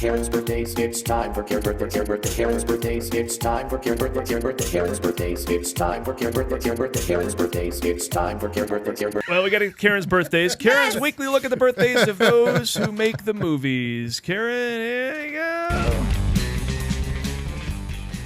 Karen's birthdays, it's time for Karen's birthday. Karen's birthdays, it's time for Karen's birthday. Karen's birthdays, it's time for Karen's birthday. Karen's birthdays, it's time for Karen's birthday. Well, we got Karen's birthdays. Karen's weekly look at the birthdays of those who make the movies. Karen, here you go.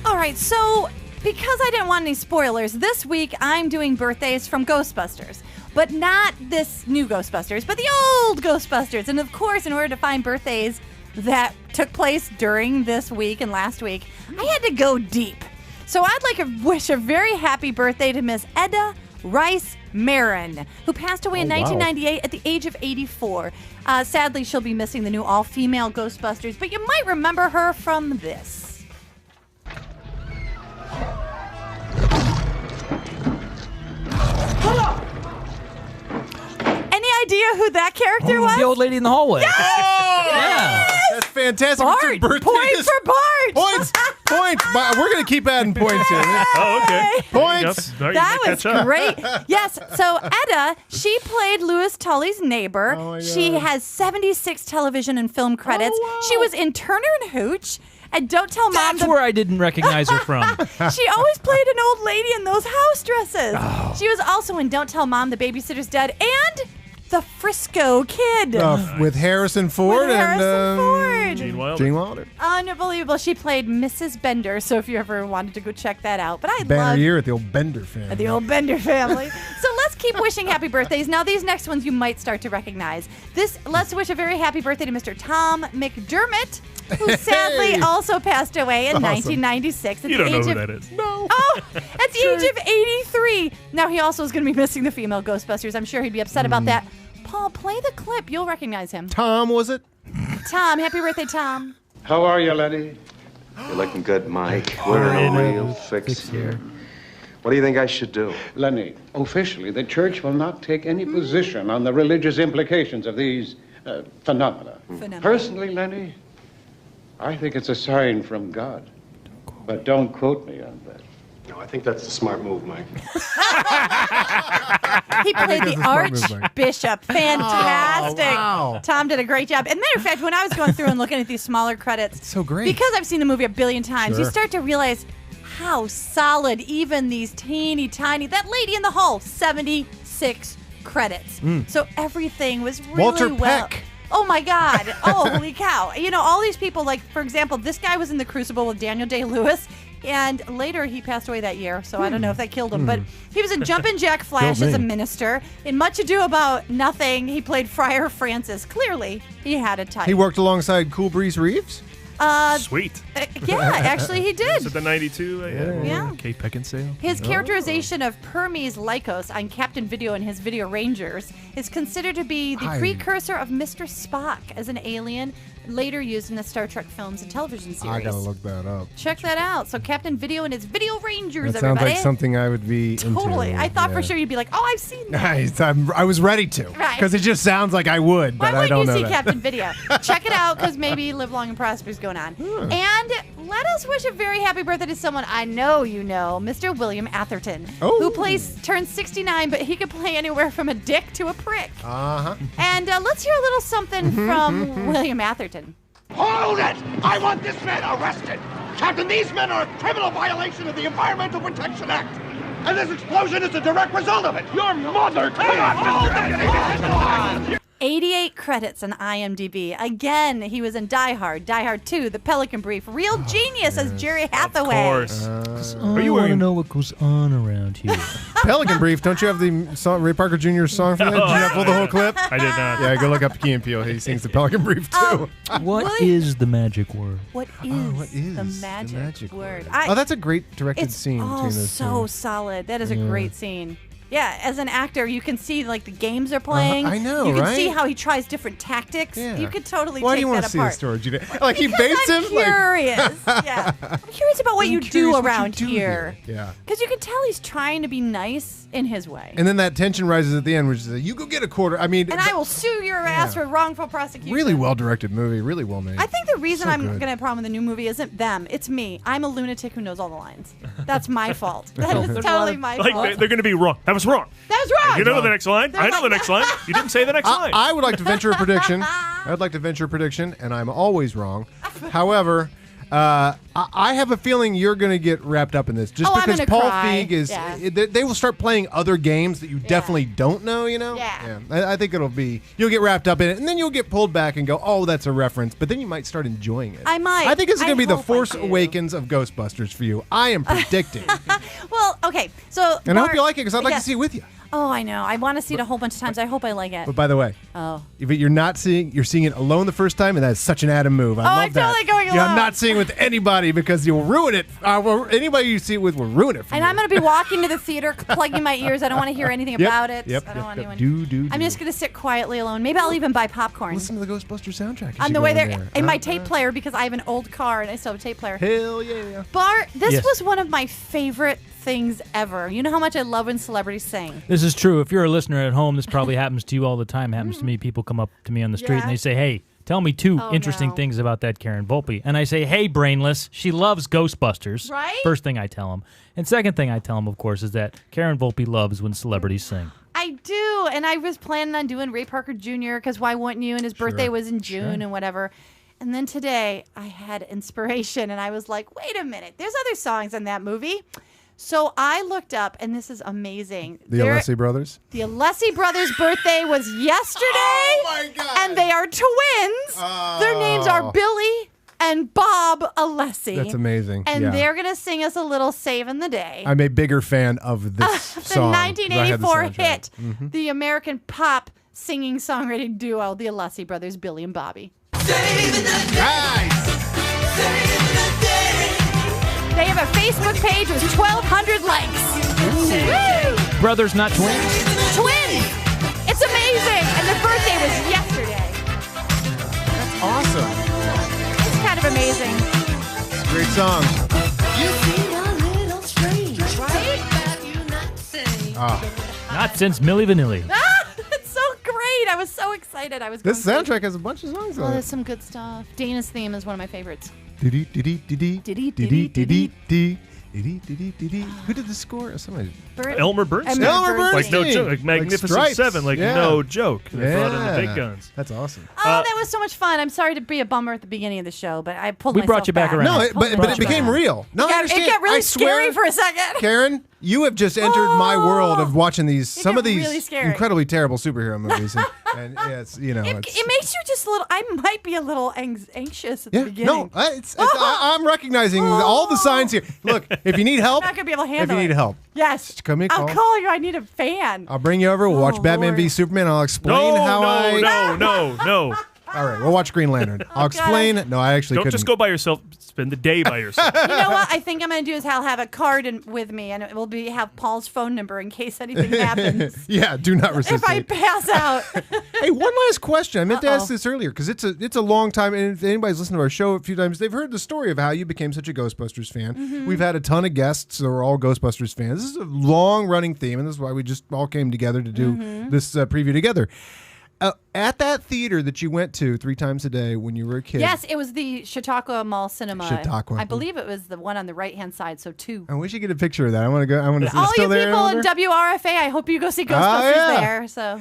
All right, so because I didn't want any spoilers, this week I'm doing birthdays from Ghostbusters. But not this new Ghostbusters, but the old Ghostbusters. And of course, in order to find birthdays that took place during this week and last week, I had to go deep. So I'd like to wish a very happy birthday to Miss Eda Reiss Merin, who passed away in 1998 at the age of 84. Sadly, she'll be missing the new all-female Ghostbusters, but you might remember her from this. Any idea who that character was? The old lady in the hallway. Yes! Yeah. That's fantastic. Bart! It's your birthday. Points for Bart! Points. We're going to keep adding points here. Oh, okay. Points. That was great. Yes, so Eda, she played Louis Tully's neighbor. Oh my God. She has 76 television and film credits. Oh, wow. She was in Turner and Hooch. And Don't Tell Mom. That's where I didn't recognize her from. She always played an old lady in those house dresses. Oh. She was also in Don't Tell Mom, The Babysitter's Dead, and The Frisco Kid. With Harrison Ford With Harrison Ford. Gene Wilder. Gene Wilder. Unbelievable. She played Mrs. Bender, so if you ever wanted to go check that out. But I Banner love year at the old Bender family. the old Bender family. So let's keep wishing happy birthdays. Now, these next ones you might start to recognize. Let's wish a very happy birthday to Mr. Tom McDermott, who sadly also passed away in 1996 at You the don't know age who of that is. No. Oh, at the age of 83. Now, he also is going to be missing the female Ghostbusters. I'm sure he'd be upset about that. Paul, play the clip. You'll recognize him. Tom, was it? Tom, happy birthday, Tom. How are you, Letty? You're looking good, Mike. We're in a real fix here. What do you think I should do? Lenny, officially, the church will not take any position on the religious implications of these phenomena. Personally, Lenny, I think it's a sign from God. But don't quote me on that. No, I think that's the smart move, Mike. He played the Archbishop. Fantastic. Oh, wow. Tom did a great job. As a matter of fact, when I was going through and looking at these smaller credits, so great. because I've seen the movie a billion times, you Sure. start to realize how solid even these teeny tiny, that lady in the hall, 76 credits. So everything was really Walter well. Peck. Oh my God. Oh, holy cow. You know, all these people, like, for example, this guy was in The Crucible with Daniel Day-Lewis. And later he passed away that year, so I don't know if that killed him. But he was in Jumpin' Jack Flash as a minister. In Much Ado About Nothing, he played Friar Francis. Clearly, he had a type. He worked alongside Cool Breeze Reeves? Sweet. Yeah, actually he did. Is it the 92? Yeah. Kate Beckinsale. His characterization of Hermes Lycos on Captain Video and his Video Rangers is considered to be the precursor of Mr. Spock as an alien, later used in the Star Trek films and television series. I gotta look that up. Check that out. So Captain Video and his Video Rangers, That sounds everybody. like something I would be Totally. into. I thought for Yeah. sure you'd be like, oh, I've seen that. Nice. I was ready to. Right. Because it just sounds like I would, Why but I don't wouldn't know you see that. Captain Video? Check it out, because maybe Live Long and Prosper is going on. And let us wish a very happy birthday to someone I know you know, Mr. William Atherton, who turns 69, but he could play anywhere from a dick to a prick. Uh-huh. And let's hear a little something from William Atherton. Hold it! I want this man arrested! Captain, these men are a criminal violation of the Environmental Protection Act! And this explosion is a direct result of it! Your mother! Come on! 88 credits on IMDb. Again, he was in Die Hard, Die Hard 2, The Pelican Brief, Real Genius as Jerry Hathaway. Of course. Are you want to know what goes on around here? Pelican Brief, don't you have the song, Ray Parker Jr.'s song for that? Did you not pull the whole clip? I did not. Yeah, go look up Key and Peele. He sings the Pelican Brief, too. What is the magic word? What is, what is the the magic, magic word? Oh, that's a great directed scene It's between those so two. solid. That is a great scene. Yeah, as an actor, you can see like the games are playing. I know, You can right? see how he tries different tactics. Yeah. You could totally Why do take you want that to see apart. the story, Gina? Like, he Because baits I'm him? Like, curious. Yeah. I'm curious about what you do curious what you around do here. Yeah. Because you can tell he's trying to be nice in his way. And then that tension rises at the end, which is like, you go get a quarter. I mean, And I will sue your ass for wrongful prosecution. really well-directed movie, really well made. I think the reason So I'm good. going to have a problem with the new movie isn't them. It's me. I'm a lunatic who knows all the lines. That's my fault. That is totally my Like, fault. they're going to be wrong. That was wrong. That was wrong. You know the next line? They're I know like- the next line. You didn't say the next line. I would like to venture a prediction. I'd like to venture a prediction, and I'm always wrong. However, I have a feeling you're going to get wrapped up in this, just I'm because gonna Paul cry. Feig is. Yeah. They will start playing other games that you definitely don't know. You know. Yeah. I think you'll get wrapped up in it, and then you'll get pulled back and go, "Oh, that's a reference." But then you might start enjoying it. I might. I think it's going to be the hope I Force do. Awakens of Ghostbusters for you. I am predicting, Well, okay. So and I hope you like it because I'd like to see it with you. Oh, I know. I want to see it a whole bunch of times. I hope I like it. But by the way, if you're seeing it alone the first time, and that's such an Adam move. I love I'm that. totally going Yeah, alone. I'm not seeing it with anybody because you'll ruin it. Anybody you see it with will ruin it for And you. I'm going to be walking to the theater, plugging my ears. I don't want to hear anything about it. I don't want anyone. I'm just going to sit quietly alone. Maybe I'll even buy popcorn. Listen to the Ghostbusters soundtrack. as On you the go way in there, in my tape player, because I have an old car and I still have a tape player. Hell yeah. Bart, this Yes. was one of my favorite things ever. You know how much I love when celebrities sing. This is true. If you're a listener at home, this probably happens to you all the time. Happens to me. People come up to me on the street Yeah. and they say, "Hey, tell me two interesting things about that Karen Volpe." And I say, "Hey, brainless, she loves Ghostbusters." Right? First thing I tell them. And second thing I tell them, of course, is that Karen Volpe loves when celebrities sing. I do, and I was planning on doing Ray Parker Jr. because why wouldn't you? And his birthday was in June and whatever. And then today I had inspiration, and I was like, wait a minute, there's other songs in that movie. So I looked up, and this is amazing. The Alessi brothers. The Alessi brothers' birthday was yesterday. Oh, my God. And they are twins. Their names are Billy and Bob Alessi. That's amazing. And yeah. they're going to sing us a little Savin' the Day. I'm a bigger fan of this The song. 1984 hit, the American pop singing songwriting duo, the Alessi brothers, Billy and Bobby. They have a Facebook page with 1,200 likes. Woo! Brothers, not twins? Twins! It's amazing! And their birthday was yesterday. That's awesome. It's kind of amazing. It's a great song. Right? Not since Milli Vanilli. It's so great. I was so excited. I was This going crazy. soundtrack has a bunch of songs Oh, on there's it. some good stuff. Dana's theme is one of my favorites. Who Diddy, did the score? Somebody. Elmer Bernstein. Elmer Like no Bernstein. joke. Like Magnificent Stripes. Seven. Like Yeah. no joke. They brought in the big guns. That's awesome. Oh, that was so much fun. I'm sorry to be a bummer at the beginning of the show, but I pulled We myself brought you back around. No, I pulled but it myself became back. real. No, I It understand. got really I swear, scary for a second. Karen, you have just entered my world of watching these some got of these really scary. incredibly terrible superhero movies, and it's It makes you just a little. I might be a little anxious at the beginning. I'm recognizing all the signs here. Look, if you need help, I'm not gonna be able to if handle you need it. help, Yes, just come in, I'll call. call you. I need a fan. I'll bring you over. We'll watch Batman v Lord. Superman. I'll explain how No. All right, we'll watch Green Lantern. I'll explain. No, I actually Don't couldn't. just go by yourself. Spend the day by yourself. You know what? I think I'm gonna do is I'll have a card with me, and it will have Paul's phone number in case anything happens. Yeah, do not If I resuscitate. pass out. Hey, one last question. I meant to ask this earlier because it's a long time, and if anybody's listened to our show a few times, they've heard the story of how you became such a Ghostbusters fan. Mm-hmm. We've had a ton of guests that are all Ghostbusters fans. This is a long-running theme, and this is why we just all came together to do Mm-hmm. this preview together. At that theater that you went to 3 times a day when you were a kid. Yes, it was the Chautauqua Mall Cinema. Chautauqua. I believe it was the one on the right-hand side, so 2. I wish you get a picture of that. I want to go. I want to see. All Still you there, people in Eleanor? WRFA, I hope you go see Ghostbusters yeah. there. So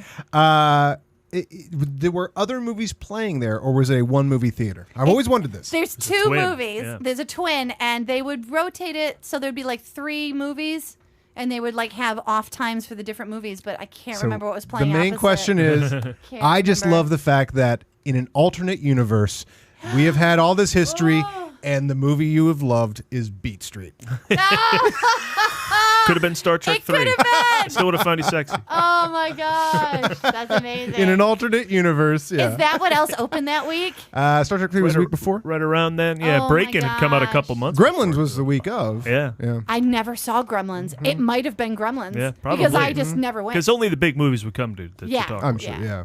There were other movies playing there, or was it a one-movie theater? I've always wondered this. there's 2 twin, movies. yeah. There's a twin, and they would rotate it so there'd be like 3 movies, and they would like have off times for the different movies. But I can't remember what was playing. The main opposite. question is, Can't I just remember. love the fact that in an alternate universe, we have had all this history, and the movie you have loved is Beat Street. Could have been Star Trek It 3. could have been. Still would have found you sexy. Oh my gosh, that's amazing. In an alternate universe, yeah. Is that what else opened that week? Star Trek 3 was the week before? Right around then. Yeah, Oh my Breaking had come out a gosh. couple months Gremlins before. was the week of. Yeah. I never saw Gremlins. It might have been Gremlins. Yeah, probably. Because I just never went. Because only the big movies would come to Yeah. Chautauqua. I'm sure, yeah.